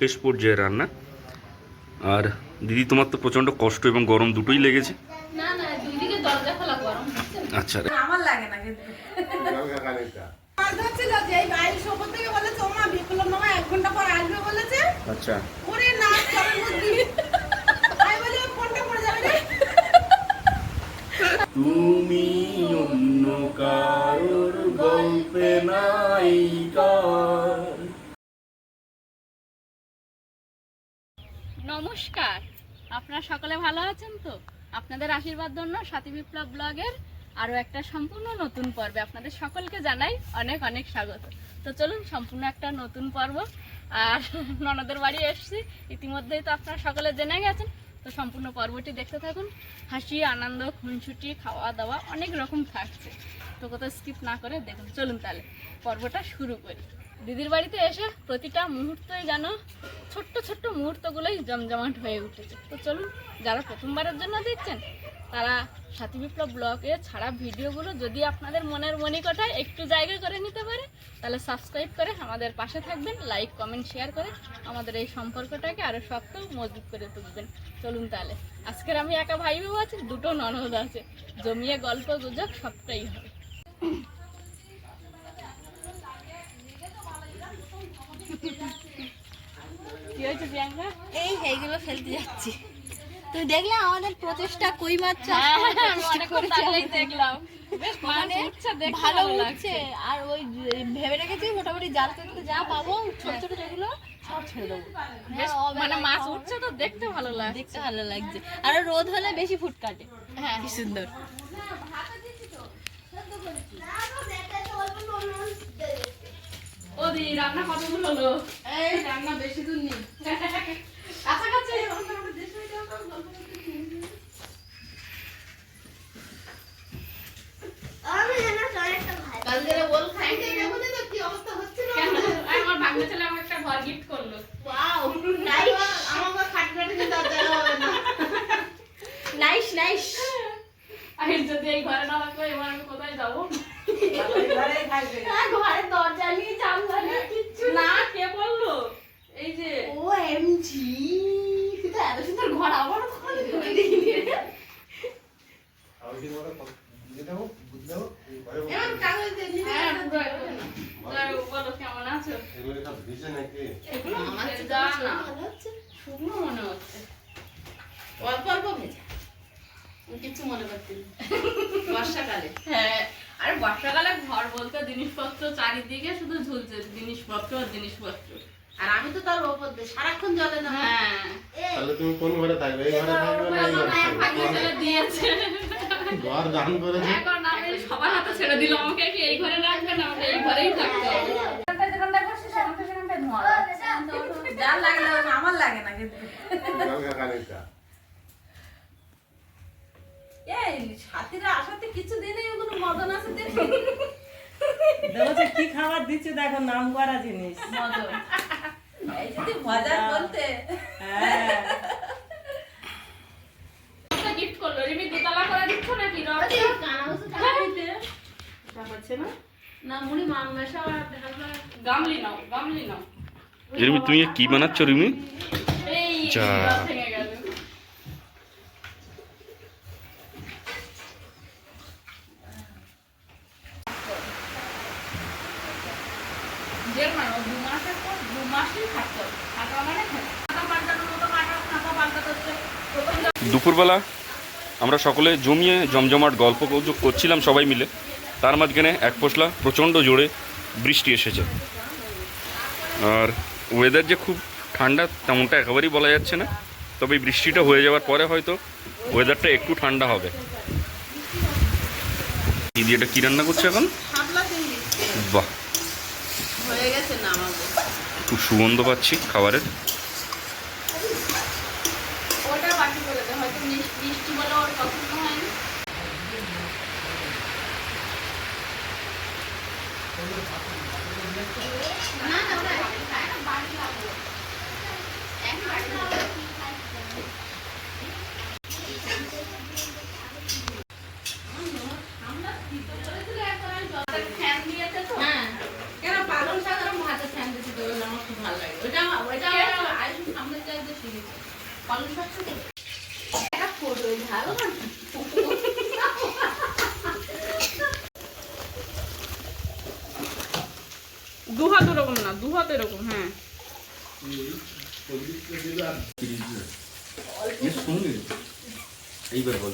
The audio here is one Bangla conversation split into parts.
শেষ পর্যায়ে রান্না। আর দিদি, তোমার তো প্রচন্ড কষ্ট এবং গরম দুটোই লেগেছে। না না, দুই দিকে দরজা খোলা, গরম হচ্ছে। আচ্ছা, আমার লাগে না কিন্তু আচ্ছা। তুমি অন্য কারোর গল্পে নায়িকা। নমস্কার, আপনারা সকলে ভালো আছেন তো? আপনাদের আশীর্বাদ জন্য সাথী বিপ্লব ব্লগের আরও একটা সম্পূর্ণ নতুন পর্বে আপনাদের সকলকে জানাই অনেক অনেক স্বাগত। তো চলুন, সম্পূর্ণ একটা নতুন পর্ব। আর ননদের বাড়ি এসেছি, ইতিমধ্যেই তো আপনারা সকলে জেনে গেছেন। তো সম্পূর্ণ পর্বটি দেখতে থাকুন। হাসি, আনন্দ, খুনসুটি, খাওয়া দাওয়া অনেক রকম থাকছে। তো কোথাও স্কিপ না করে দেখুন। চলুন তাহলে পর্বটা শুরু করি। দিদির বাড়িতে এসে প্রতিটা মুহূর্তই যেন ছোট্ট ছোট্ট মুহূর্তগুলোই জমজমাট হয়ে উঠেছে। তো চলুন, যারা প্রথমবারের জন্য দেখছেন তারা সাথী বিপ্লব ব্লগে ছাড়া ভিডিওগুলো যদি আপনাদের মনের মনিকটায় একটু জায়গা করে নিতে পারে, তাহলে সাবস্ক্রাইব করে আমাদের পাশে থাকবেন, লাইক কমেন্ট শেয়ার করে আমাদের এই সম্পর্কটাকে আরও শক্ত মজবুত করে তুলবেন। চলুন তাহলে, আজকের আমি একা ভাই বউ আছি, দুটো ননদ আছে, জমিয়ে গল্প গুজব সবটাই হবে। কি হয়েছে প্রিয়াঙ্কা? এইগুলো ফেলতে যাচ্ছি। তুই দেখলে আমাদের প্রচেষ্টা কই মাছ দেখলাম মানে ভালো উঠছে। আর ওই ভেবে রেখেছি মোটামুটি জাল করতে যা পাবো ছোট ছোট যেগুলো সব ছেড়ে দেবো। মানে মাছ উঠছে তো দেখতে ভালো লাগছে, দেখতে ভালো লাগছে। আর রোদ হলে বেশি ফুট কাটে। হ্যাঁ, কি সুন্দর। ও দি, রান্না কত দূর হলো? এই রান্না বেশি দূর নেই, কাছাকাছি। আমার ভাগ্নে ছেলে আমাকে একটা ঘর গিফট করলো। Nice nice. আর যদি এই ঘরে না রাখবো, এবার আমি কোথায় যাবো? ঘরের দরজা নিয়ে জানলা নিয়ে কিচ্ছু না, কে বললো? এই যে OMG, তুই তো এত সুন্দর ঘর আমারও কখনো ধরে দেখিনি রে। হ্যাঁ, পুরো একদম। বলো, কেমন আছো? আমার যা না, শুকনো মনে হচ্ছে। অল্প অল্প ভেজা, কিছু মনে করতে বর্ষাকালে। হ্যাঁ, আর বর্ষাকালে ঘর বলতে জিনিসপত্র চারিদিকে শুধু ঝুলছে, জিনিসপত্র আর জিনিসপত্র। আর আমি তো তার ওপর দিয়ে সারাক্ষণ জলে না। হ্যাঁ, তাহলে তুমি কোন ঘরে থাকবে? এই ঘরে থাকবে না এই ঘরে থাকবে? ভাগ্নে ছেলে দিয়েছে। ঘর দান করেছে। এখন আমি সবার হাতে ছেড়ে দিল, আমাকে কি এই ঘরে রাখবেন? আমাকে এই ঘরেই থাকতে হবে। যার লাগে না আমার লাগে না কিন্তু। গঙ্গা কালিকা। এই সাথীরা আসাতে কিছু দিনেই ওগুলো মদন আছে দেখি। দেখো কি খাবার দিচ্ছে, দেখো নাম করা জিনিস। মদন এই যদি মজার বলতে। হ্যাঁ, গিফট করলো। রিমি দোতলা করে দিচ্ছ নাকি? হচ্ছে না না মুড়ি মেশা গামলি নাও, গামলি নাও। রিমি, তুমি কি বানাচ্ছ রিমি? এই যা। ভেঙে গেল। দুপুরবেলা আমরা সকলে জমিয়ে জমজমাট গল্প করছিলাম সবাই মিলে। তার মাঝখানে এক পশলা প্রচণ্ড জোরে বৃষ্টি এসেছে। আর ওয়েদার যে খুব ঠান্ডা তেমনটা একেবারেই বলা যাচ্ছে না, তবে এই বৃষ্টিটা হয়ে যাওয়ার পরে হয়তো ওয়েদারটা একটু ঠান্ডা হবে। দিদি এটা কী রান্না করছে এখন? বাহ, হয়ে গেছে না আমাদের। খুব সুগন্ধ পাচ্ছি খাবারের। ওটা বাকি করে দে, হয়তো বৃষ্টি বলে ওর পছন্দ হয়নি। না না ওরা বাড়ি লাগবে। ফ্যান দিয়েছে তো। হ্যাঁ, কেন পালং শাক আর ভাজা ফ্যান দিতে দেবে, আমার খুব ভালো লাগে। ওইটা পালং শাক তো একটা ফটো ভালো না দুহাত এরকম না, দুহাত এরকম। হ্যাঁ, এইবার বল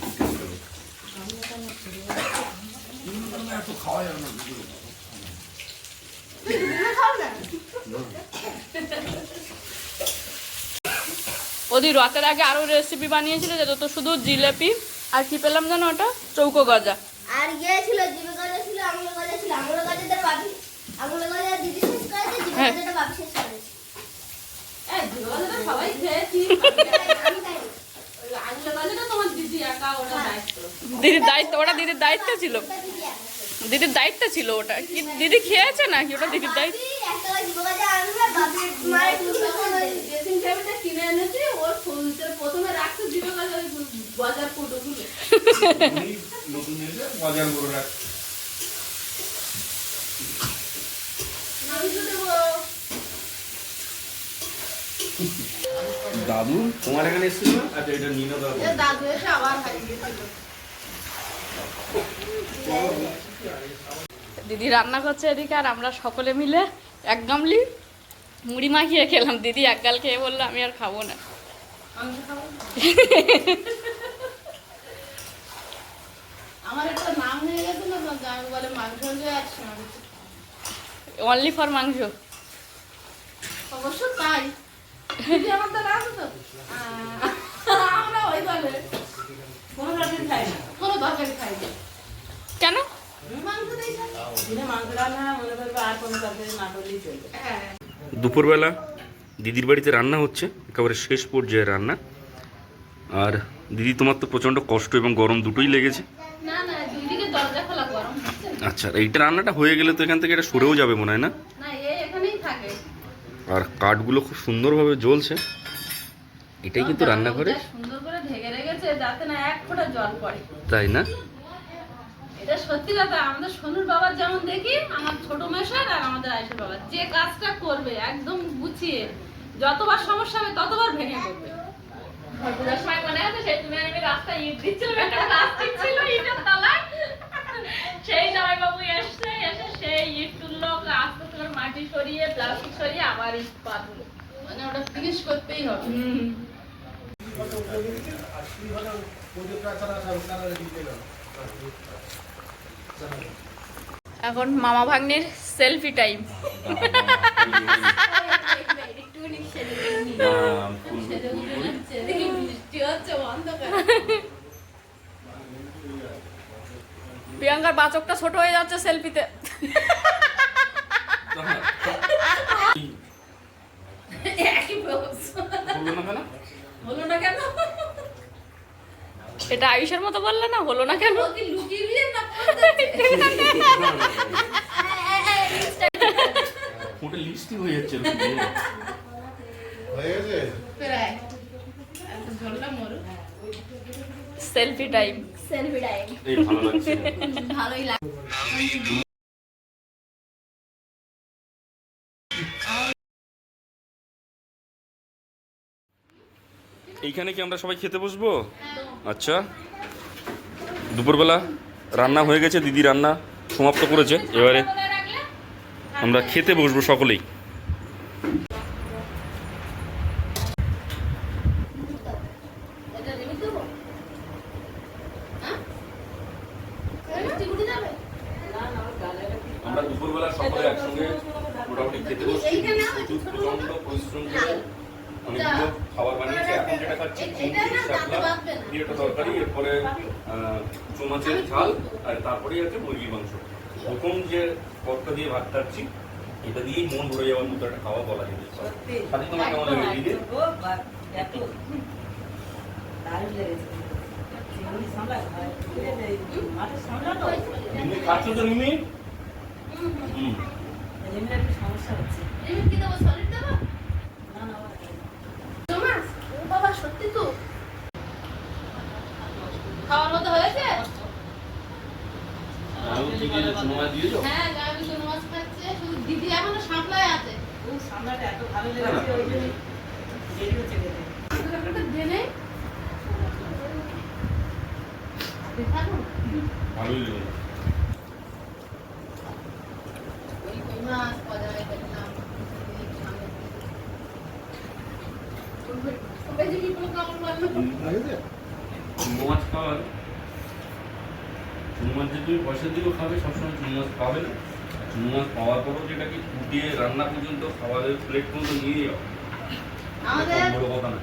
ওদি রাতের আগে আরো রেসিপি বানিয়েছিল, যেটা তো শুধু জিলেপি আর কি পেলাম জানো, ওটা চৌকো গজা। আর গিয়েছিল জিবে গজা ছিল, আঙুলে গজা ছিল, আঙুলে গজাতে পাবি, আঙুলে গজা দিদি শেষ করেছে, জিবে হ্যাঁ। গজাটা বাবি শেষ করেছে। এই দুবারটা সবাই খেয়েছি আমি খাইনি। ওই আঙুলে বাজেটা তোমার দিদি একা ওটা দায়িত্ব দিদির দায়িত্ব, ওটা দিদির দায়িত্ব ছিল, ওটা দিদি একা। দিদির দায়িত্ব ছিল ওটা। কি দিদি খেয়েছে নাকি ওটা দিদির দায়িত্ব? বাবি একটা জিবে গজা আনবে, বাবি মায়ের টুকরো ওই ড্রেসিং টেবিলটা কিনে এনেছি ওর ফুলতে প্রথমে রাখতে দিবে কাজ ওই বাজার ফুটোগুলো নতুন এসে বাজার করে রাখ। মাংস দেবো দাদু তোমার এখানে এসেছিল না? আচ্ছা, এটা নিয়ে নাও দাদু। এ দাদু এসে আবার হারিয়ে গেছিল দিদি রান্না করছে এদিকে, আর আমরা সকলে মিলে এক গামলি মুড়ি মাখিয়ে খেলাম। দিদি এক গাল খেয়ে বললো আমি আর খাবো না। মাংস খাবো আমার একটা নাম হয়ে গেছে না আমি বলে মাংস হলে আর মাংস অনলি ফর মাংস। অবশ্য তাই দিদি আমার তো আছে তো আমরা ওই বলে কোনো রকম খাই না। কোনো তরকারি খাই না কেন? মাংস দিয়ে খাই দিনে মাংস রান্না মনে করবে, আর কোনো তরকারি না করলেই চলবে। হ্যাঁ দুপুরবেলা দিদির বাড়িতে রান্না হচ্ছে, একেবারে শেষ পর্যায়ে রান্না। আর দিদি তোমার তো প্রচণ্ড কষ্ট এবং গরম দুটোই লেগেছে। না না দুইদিকে দরজা খোলা গরম হচ্ছে না। আচ্ছা, এইটা রান্নাটা হয়ে গেলে তো এখান থেকে এটা সরেও যাবে মনে হয় না? না এই এখানেই থাকে আর কাঠগুলো খুব সুন্দরভাবে জ্বলছে। এটাই কিন্তু রান্না করে, দরজা সুন্দর করে ঢেকে রেখেছে যাতে না এক ফোঁটা জল পড়ে। তাই না? এটা সত্যি কথা, আমাদের সোনুর বাবার যেমন দেখি, আমার ছোট মেশার আর আমাদের আয়েশার বাবা যে কাজটা করবে একদম গুছিয়ে, যতবার সমস্যা হবে ততবার ভেঙে পড়বে। পূজার সময় মনে আছে সেই তুমি আমি রাস্তায় ইট দিচ্ছিল, একটা প্লাস্টিক ছিল ইটের তলায়, সেই জামাই বাবু এসে সেই ইট তুললো, আস্তে আস্তে করে মাটি সরিয়ে প্লাস্টিক সরিয়ে আবার ইট পাতলো। মানে ওটা ফিনিশ করতেই হবে। এখন মামা ভাগ্নির সেলফি টাইম। বৃষ্টি হচ্ছে অন্ধকার প্রিয়াঙ্কার বাচকটা ছোট হয়ে যাচ্ছে সেলফিতে। একই ব্যবস্থা হলো না কেন? এটা আয়ুষের মতো বললে না, হলো না কেন? ও কি লুকিয়ে দিয়ে না ওটা লিস্টই হয়ে যাচ্ছে। হয়ে গেছে? প্রায় এত ঝোলটা মরু সেলফি টাইম। Selfie time. এই ভালো লাগছে। ভালোই লাগে। এইখানে কি আমরা সবাই খেতে বসবো? আচ্ছা, দুপুরবেলা রান্না হয়ে গেছে, দিদি রান্না সমাপ্ত করেছে। এবারে আমরা খেতে বসবো সকলেই। এটা রেখে দেবো মিষ্টি গুটি যাবে আমরা দুপুরবেলা সকলে একসঙ্গে মোটামুটি খেতে বসছি। প্রচন্ড পরিশ্রম করে অনেকগুলো খাবার বানিয়েছে। এখন যেটা খাচ্ছি শাপলা দিয়ে একটা তরকারি, এরপরে চো মাছের ঝাল, আর তারপরেই আছে মুরগির মাংস। প্রথম যে পদটা দিয়ে ভাত খাচ্ছি, এটা দিয়েই মন ভরে যাওয়ার মতো একটা খাওয়া বলা যায়। সাথে তোমার কেমন লাগে দিদি? ও বাহ, এত দারুণ লেগেছে। চিংড়ি সামলা খায়, মাছের সামলা তো মিমি খাচ্ছ তো মিমি? এমনি একটু সমস্যা হচ্ছে। রিমিট কি দেবো সলিড দেবো না না তোমার ও বাবা সত্যি তো খাওয়ার মতো হয়েছে। হ্যাঁ গাবি কোনো মাছ খাচ্ছে, শুধু দিদি এখনো সামলায় আছে। ও সামলাটা এত ভালো লেগেছে, ওই জন্য দেরি হচ্ছে খেতে। একটা দেন ভালোই লেগে চুনো মাছ খাওয়ার, চুনো মাছ যে তুমি পয়সা দিয়েও খাবে, সবসময় চুনো মাছ পাবে না। চুনো মাছ পাওয়ার পরও যেটাকে ফুটিয়ে রান্না পর্যন্ত খাবারের প্লেট পর্যন্ত নিয়ে যাও, আমাদের বড় কথা না।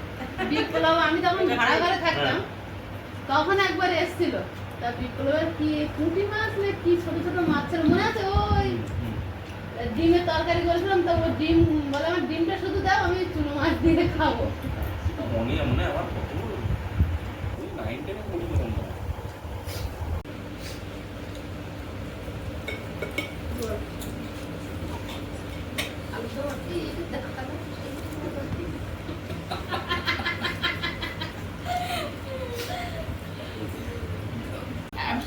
বিপ্লব, আমি যখন ভাড়া ঘরে থাকতাম তখন একবার এসেছিল, তা বিপ্লবের কি পুঁটি মাছ না কি ছোট ছোট মাছ ছিল মনে আছে, ওই ডিমের তরকারি করেছিলাম, তো ওই ডিম বলে আমার ডিমটা শুধু দাও, আমি চুনো মাছ দিয়ে খাবো। মনে মনে আমার কত 9-10 পড়ি তখন।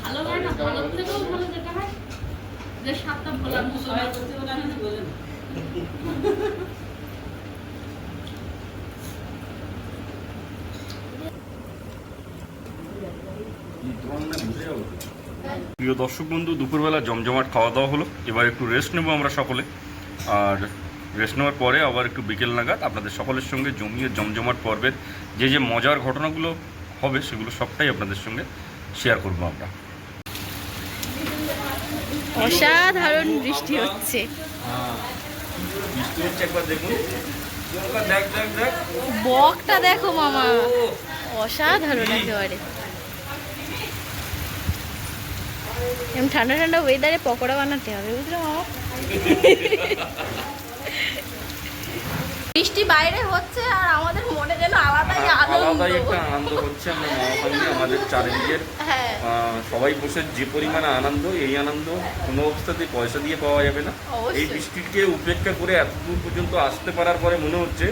ভালো হয় না, ভালো থেকেও ভালো যেটা হয় যে স্বাদটা ভোলার মতো হয়। প্রিয় দর্শক বন্ধু, দুপুরবেলা জমজমাট খাওয়া দাওয়া হলো, এবার একটু রেস্ট নেবো আমরা সকলে। আর রেস্ট নেওয়ার পরে আবার একটু বিকেল নাগাদ আপনাদের সকলের সঙ্গে জমিয়ে জমজমাট পর্বের যে যে মজার ঘটনাগুলো হবে সেগুলো সবটাই আপনাদের সঙ্গে শেয়ার করবো আমরা। অসাধারণ বৃষ্টি হচ্ছে। বৃষ্টি হচ্ছে, একবার দেখুন, দেখ দেখ দেখ, বকটা দেখো মামা, অসাধারণ একেবারে। এরকম ঠান্ডা ঠান্ডা ওয়েদারে পকোড়া বানাতে হবে, বুঝলো মামা। বৃষ্টি বাইরে হচ্ছে আর আমাদের মনে যেন আলাদাই আনন্দ। আলাদাই একটা আনন্দ হচ্ছে। আমরা মামা family, আমাদের চারিদিকের হ্যাঁ, সবাই বসে যে পরিমাণে আনন্দ, এই আনন্দ কোনো অবস্থাতেই পয়সা দিয়ে পাওয়া যাবে না। অবশ্যই। এই বৃষ্টিকে উপেক্ষা করে এতদূর পর্যন্ত আসতে পারার পরে মনে হচ্ছে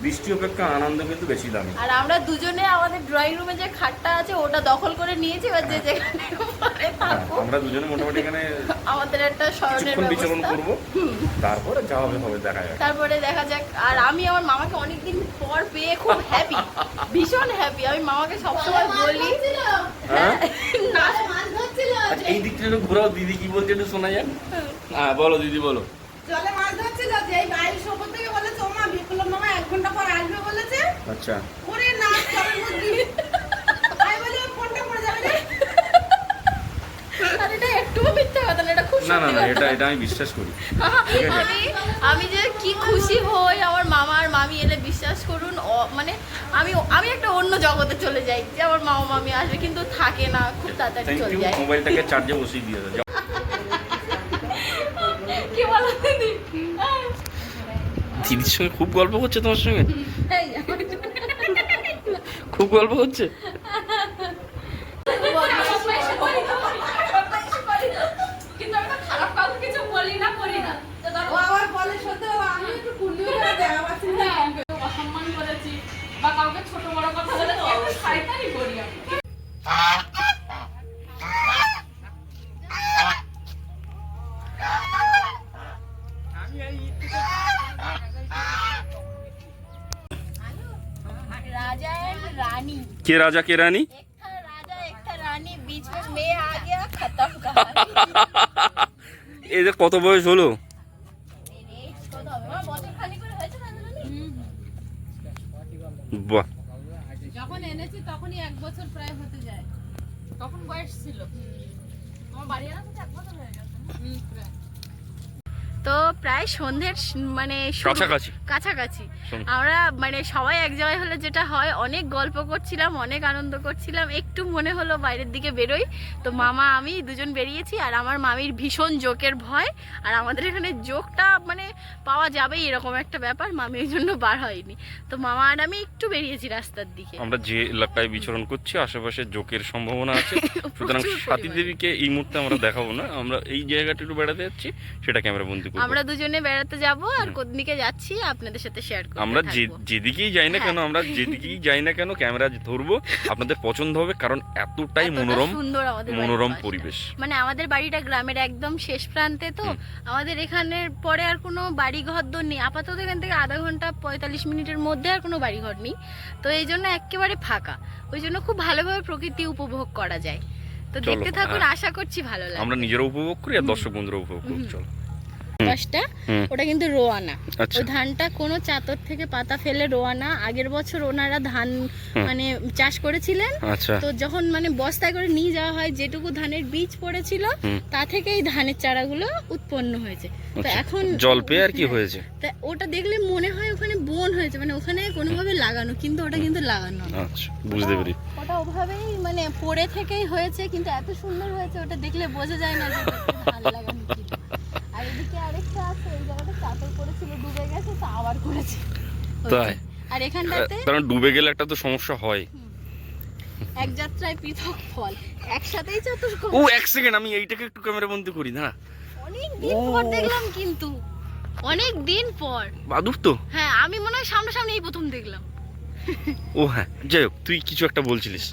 বৃষ্টি অপেক্ষা আনন্দ কিন্তু বেশি দামি। আর আমরা দুজনে আমাদের ড্রয়িং রুমে যে খাটটা আছে ওটা দখল করে নিয়েছি, এবার যে যেখানে পারে থাকবো। আমরা দুজনে মোটামুটি এখানে আমাদের একটা শরণের কিছুক্ষণ বিচরণ ব্যবস্থা। করবো, তারপরে যা হবে হবে, দেখা যাক। তারপরে দেখা যাক। আর আমি আমার মামাকে অনেকদিন পর পেয়ে খুব হ্যাপি, ভীষণ হ্যাপি। আমি মামাকে সবসময় বলি হ্যাঁ, না, মাছ ধরছিল, আচ্ছা এই দিকটা একটু ঘোরাও, দিদি কি বলছে একটু শোনা যাক। হ্যাঁ বলো দিদি, বলো। জলে মাছ ধরছিল, যে এই বাইরের সবর থেকে বলেছে ওমা বিপ্লব মামা 1 ঘন্টা পর আসবে বলেছে। আচ্ছা, ওরে না জলের মধ্যে আমি বলি ওর ফোনটা পড়ে যাবে রে। আর এটা একটুও মিথ্যা কথা না, এটা খুব না না সত্যি না, কথা। এটা আমি বিশ্বাস করি। ঠিক আছে। আমি যে কি খুশি হই আমার মামা আর মামি এলে, বিশ্বাস করুন। মানে আমি একটা অন্য জগতে চলে যাই, যে আমার মামা মামি আসবে, কিন্তু থাকে না, খুব তাড়াতাড়ি থ্যাংক চলে ইউ, যায়। মোবাইলটাকে চার্জে বসিয়ে দিয়ে দাও। কি বলো দিদি? দিদির সঙ্গে খুব গল্প করছে তোমার সঙ্গে, খুব গল্প করছে। কিন্তু আমি তো খারাপ কথা কিছু বলি না, করি না। তো ধরো ও আবার বলে সত্যি আমি একটু কুন্ডিও করে দেয় আমার চিন্তা অসম্মান করেছি বা কাউকে ছোট বড় কথা বলেছি, একটু শয়তানি করি আমি। राजा एंड रानी, কে রাজা কে রানী? एक था राजा एक था रानी, बीच में मैं आ गया, खत्म कहानी। এদের কত বয়স হলো? বাহ, যখন এনেছি তখনই 1 বছর প্রায় হতে যায়। তখন বয়স ছিল আমার বাড়ি আনা তো 1 বছর হয়ে গেছে। তো প্রায় সন্ধ্যের মানে শুরু- কাছাকাছি। কাছাকাছি সন্ধ্যে। আমরা মানে সবাই এক জায়গায় হলে যেটা হয়, অনেক গল্প করছিলাম, অনেক আনন্দ করছিলাম, একটু মনে হলো বাইরের দিকে বেরোই। তো মামা আমি দুজন বেরিয়েছি, আর আমার মামির ভীষণ জোকের ভয়, আর আমাদের এখানে জোকটা মানে পাওয়া যাবেই এরকম একটা ব্যাপার, মামি ওই জন্য বার হয়নি। তো মামা আর আমি একটু বেরিয়েছি রাস্তার দিকে। আমরা যে এলাকায় বিচরণ করছি আশেপাশে জোকের সম্ভাবনা আছে, সুতরাং প্রচুর সাথী পরিমাণে। দেবীকে এই মুহূর্তে আমরা দেখাবো না। আমরা এই জায়গাটা একটু বেড়াতে যাচ্ছি, সেটা ক্যামেরা বন্দি করবো। আমরা দুজনে বেড়াতে যাব, আর কোনদিকে যাচ্ছি আপনাদের সাথে শেয়ার করব। আমরা যেদিকেই যাই না কেন, আমরা যেদিকেই যাই না কেন ক্যামেরা ধরবো, আপনাদের পছন্দ হবে, কারণ এতটাই মনোরম সুন্দর আমাদের মনোরম বাড়ির পরিবেশ। পাশটা। মানে আমাদের বাড়িটা গ্রামের একদম শেষ প্রান্তে, তো আমাদের এখানের পরে আর কোনো বাড়ি ঘর দর নেই আপাতত। এখান থেকে আধা ঘন্টা 45 মিনিটের মধ্যে আর কোনো বাড়ি ঘর নেই, তো এই জন্য একেবারে ফাঁকা। ওই জন্য খুব ভালোভাবে প্রকৃতি উপভোগ করা যায়। তো চলো, দেখতে থাকুন, হ্যাঁ। আশা করছি ভালো লাগবে। আমরা নিজেরাও উপভোগ করি আর দর্শক বন্ধুরা উপভোগ করুক। চলো। পাশটা হুম। ওটা কিন্তু রোয়ানা। আচ্ছা। ওই ধানটা কোনো চাতর থেকে পাতা ফেলে রোয়ানা। আগের বছর ওনারা ধান মানে চাষ করেছিলেন, আচ্ছা। তো যখন মানে বস্তায় করে নিয়ে যাওয়া হয় যেটুকু ধানের বীজ পড়েছিল হুম। তা থেকে এই ধানের চারাগুলো উৎপন্ন হয়েছে। তো আচ্ছা। এখন জল পেয়ে আর কি হয়েছে? তা ওটা দেখলে মনে হয় ওখানে বন হয়েছে, মানে ওখানে কোনোভাবে লাগানো, কিন্তু ওটা কিন্তু লাগানো না। আচ্ছা, বুঝতে পেরি। ওটা ওভাবেই মানে পড়ে থেকেই হয়েছে, কিন্তু এত সুন্দর হয়েছে ওটা দেখলে বোঝা যায় না যে ওটা একটু ধান লাগানো ছিল। আর এদিকে আরেকটা আছে, ওই জায়গাটা চাতর করেছিল, ডুবে গেছে, তো আবার করেছে। তাই? আর এখানটাতে কারণ ডুবে গেলে একটা তো সমস্যা হয়। এক যাত্রায় পৃথক ফল, একসাথেই চাতর করে। ও এক সেকেন্ড, আমি এইটাকে একটু ক্যামেরা বন্দি করি না। অনেক দিন পর দেখলাম, কিন্তু অনেক দিন পর। বাদুর তো। হ্যাঁ, আমি মনে হয় সামনাসামনি এই প্রথম দেখলাম। ও হ্যাঁ, যাই হোক, তুই কিছু একটা বলছিলিস।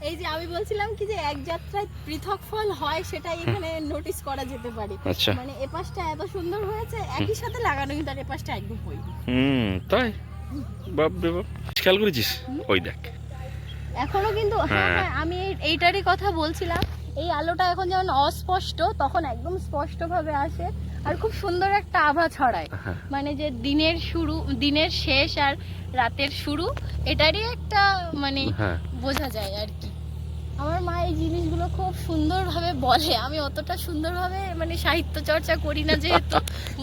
এই যে আমি বলছিলাম কি, যে এক যাত্রায় পৃথক ফল হয়, সেটাই এখানে নোটিস করা যেতে পারে। আচ্ছা। মানে এপাশটা এত সুন্দর হয়েছে, একই সাথে লাগানো, কিন্তু আর এপাশটা একদম হয়নি। তাই? বাপ রে বাপ, খেয়াল করেছিস? ওই দেখ। এখনো কিন্তু হ্যাঁ হ্যাঁ। হ্যাঁ, আমি এইটারই কথা বলছিলাম। এই আলোটা এখন যেমন অস্পষ্ট, তখন একদম স্পষ্ট ভাবে আসে, আর খুব সুন্দর একটা আভা ছড়ায়। হ্যাঁ। মানে যে দিনের শুরু, দিনের শেষ আর রাতের শুরু, এটারই একটা মানে হ্যাঁ। বোঝা যায় আর কি। আমার মা এই জিনিসগুলো খুব সুন্দরভাবে বলে, আমি অতটা সুন্দরভাবে মানে সাহিত্য চর্চা করি না যেহেতু।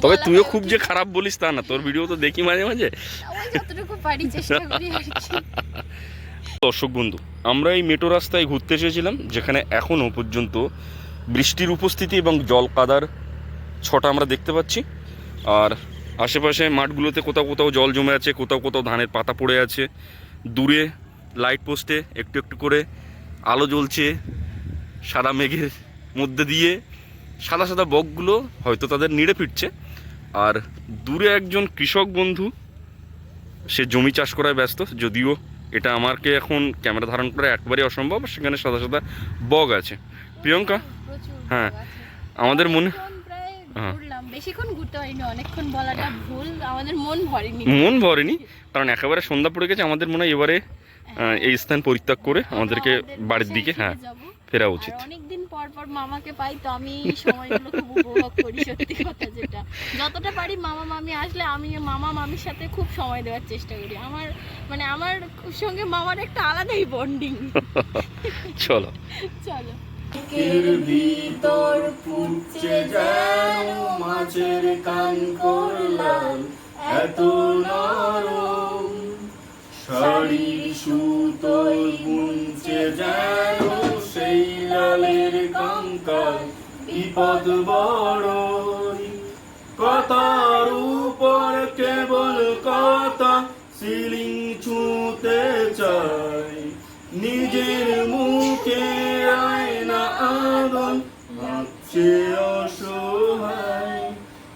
তবে বলা তুইও হয়ে খুব ওঠে যে না। খারাপ বলিস তা না, তোর ভিডিও তো দেখি মাঝে মাঝে। আমি যতটুকু পারি চেষ্টা করি আর কি। দর্শক বন্ধু, আমরা এই মেট্রো রাস্তায় ঘুরতে এসেছিলাম, যেখানে এখনও পর্যন্ত বৃষ্টির উপস্থিতি এবং জল কাদার ছটা আমরা দেখতে পাচ্ছি। আর আশেপাশে মাঠগুলোতে কোথাও কোথাও জল জমে আছে, কোথাও কোথাও ধানের পাতা পড়ে আছে। দূরে লাইট পোস্টে একটু একটু করে আলো জ্বলছে, সাদা মেঘের মধ্যে দিয়ে সাদা সাদা বকগুলো হয়তো তাদের নিড়ে ফিরছে। আর দূরে একজন কৃষক বন্ধু, সে জমি চাষ করায় ব্যস্ত, যদিও এটা আমাকে এখন ক্যামেরা ধারণ করা একেবারেই অসম্ভব। সেখানে সাদা সাদা বক আছে। প্রিয়ঙ্কা, প্রচুর হ্যাঁ, বক আছে। আমাদের মনে অনেকক্ষণ প্রায় হ্যাঁ। ঘুরলাম, বেশিক্ষণ ঘুরতে পারিনি, অনেকক্ষণ বলাটা ভুল, আমাদের মন ভরেনি। মন ভরেনি, কারণ একেবারে সন্ধ্যা পড়ে গেছে। আমাদের মনে হয় এবারে এই স্থান পরিত্যাগ করে আমাদেরকে বাড়ির দিকে হ্যাঁ ফেরা উচিত। অনেকদিন পর পর মামাকে পাই, তো আমি এই সময়গুলো খুব উপভোগ করি, সত্যি কথা যেটা। যতটা পারি মামা মামি আসলে আমি মামা মামির সাথে খুব সময় দেওয়ার চেষ্টা করি। আমার মানে আমার সঙ্গে মামার একটা আলাদাই বন্ডিং। চলো। চলো। ভিতর পুচ্ছে যেন মাছের কান করলাম, এত নরম শাড়ি সুতোয় বুনছে যেন সেই লালের কঙ্কাল। বিপদ বড়, কথার উপর কেবল কথা, সিলিং ছুঁতে চাই, নিজের মুখে আয়না আদল ভাবছে অসহায়।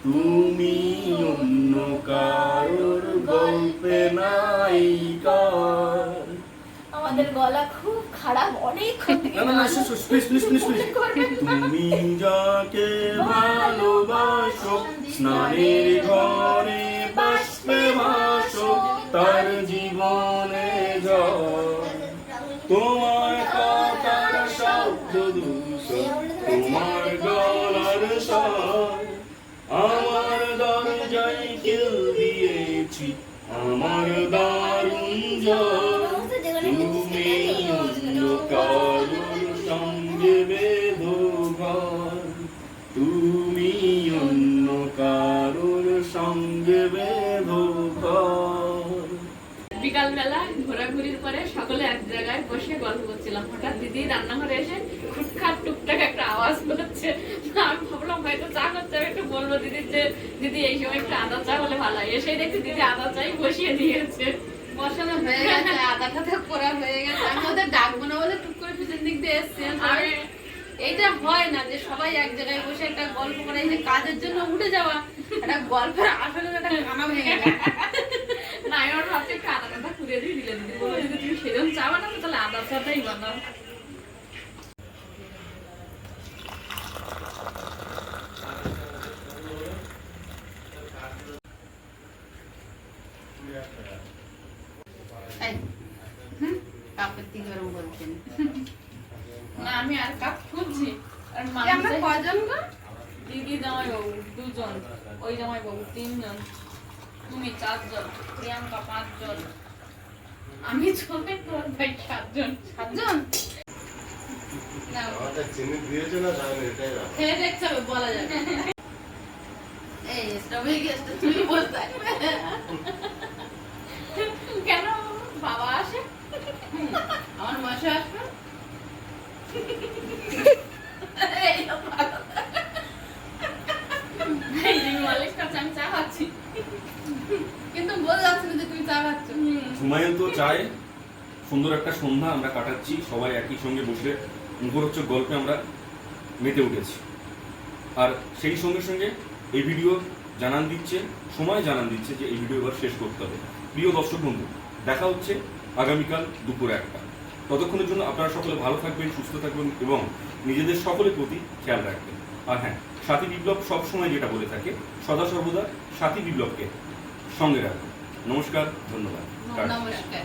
তুমি অন্য কারোর গল্পে নায়িকার। আমাদের গলা খুব খারাপ, অনেকক্ষণ থেকে তুমি যাকে ভালোবাসো, স্নানের ঘরে বাষ্পে ভাসো, তার জীবনে জল। তোমার কথার শব্দ দূষণ, তোমার গলার স্বর, আমার দরজায় কেউ দিয়েছি আমার দারুণ জল। তুমি অন্য কারোর সঙ্গে বেঁধো ঘর, তুমি অন্য কারোর সঙ্গে বেঁধো ঘর। বিকালবেলা ঘোরাঘুরির পরে সকলে এক জায়গায় বসে গল্প করছিলাম। হঠাৎ দিদি রান্নাঘরে এসে খুটখাট টুকটাক একটা আওয়াজ করছে। আমি ভাবলাম হয়তো চা করছে, আমি একটু বলবো দিদির যে দিদি এই সময় একটু আদা চা হলে ভালো হয়। এসে দেখছি দিদি আদা চাই বসিয়ে দিয়েছে। বসানো হয়ে গেছে, আদা টাদা করা হয়ে গেছে। আমি ওদের ডাকবো না বলে টুক করে পিছন দিক দিয়ে এসছি। আমি এইটা হয় না যে সবাই এক জায়গায় বসে একটা গল্প করে, এই যে কাজের জন্য উঠে যাওয়া, একটা গল্পের আসলে একটা কানা ভেঙে গেছে। না আমি ওর ভাবছি একটু আদা টাদা খুঁড়ে দিয়ে দিলে দিদি বললো যদি তুমি সেরকম চা বানাবো তাহলে আদা চাটাই বানাও। কাপের থেকে গরম করছেন। না আমি আর কাপ খুঁজছি আর আমরা কয়জন গো? দিদি জামাইবাবু 2 জন, ওই জামাইবাবু 3 জন, তুমি 4 জন, প্রিয়াঙ্কা 5 জন, আমি ছবে তোর ভাই 7 জন। 7 জন? না, আমাদের চিনি দিয়েছে না জানি এটাই ব্যাপার। খেয়ে দেখতে হবে, বলা যাবে। এই স্ট্রবেরি গেস্টটা তুই বলতে থাকবে। কেন বাবা আসে? আমার মাসে আসবে। এই তো ভালো। এই যে মালিক কাছে আমি চা খাচ্ছি। কিন্তু বোঝা যাচ্ছে না যে তুমি চা খাচ্ছ। হুমায়ুন তো চায় সুন্দর একটা সন্ধ্যা আমরা কাটাচ্ছি সবাই একই সঙ্গে বসে মুখরোচক গল্পে আমরা মেতে উঠেছি। আর সেই সঙ্গে সঙ্গে এই ভিডিও জানান দিচ্ছে, সময় জানান দিচ্ছে যে এই ভিডিও এবার শেষ করতে হবে। প্রিয় দর্শক বন্ধু, দেখা হচ্ছে আগামীকাল দুপুর 1টা। ততক্ষণের জন্য আপনারা সকলে ভালো থাকবেন, সুস্থ থাকবেন এবং নিজেদের সকলের প্রতি খেয়াল রাখবেন। আর হ্যাঁ, সাথী বিপ্লব সবসময় যেটা বলে থাকে, সদা সর্বদা সাথী বিপ্লবকে সঙ্গে রাখবেন। নমস্কার, ধন্যবাদ। টাটা। নমস্কার।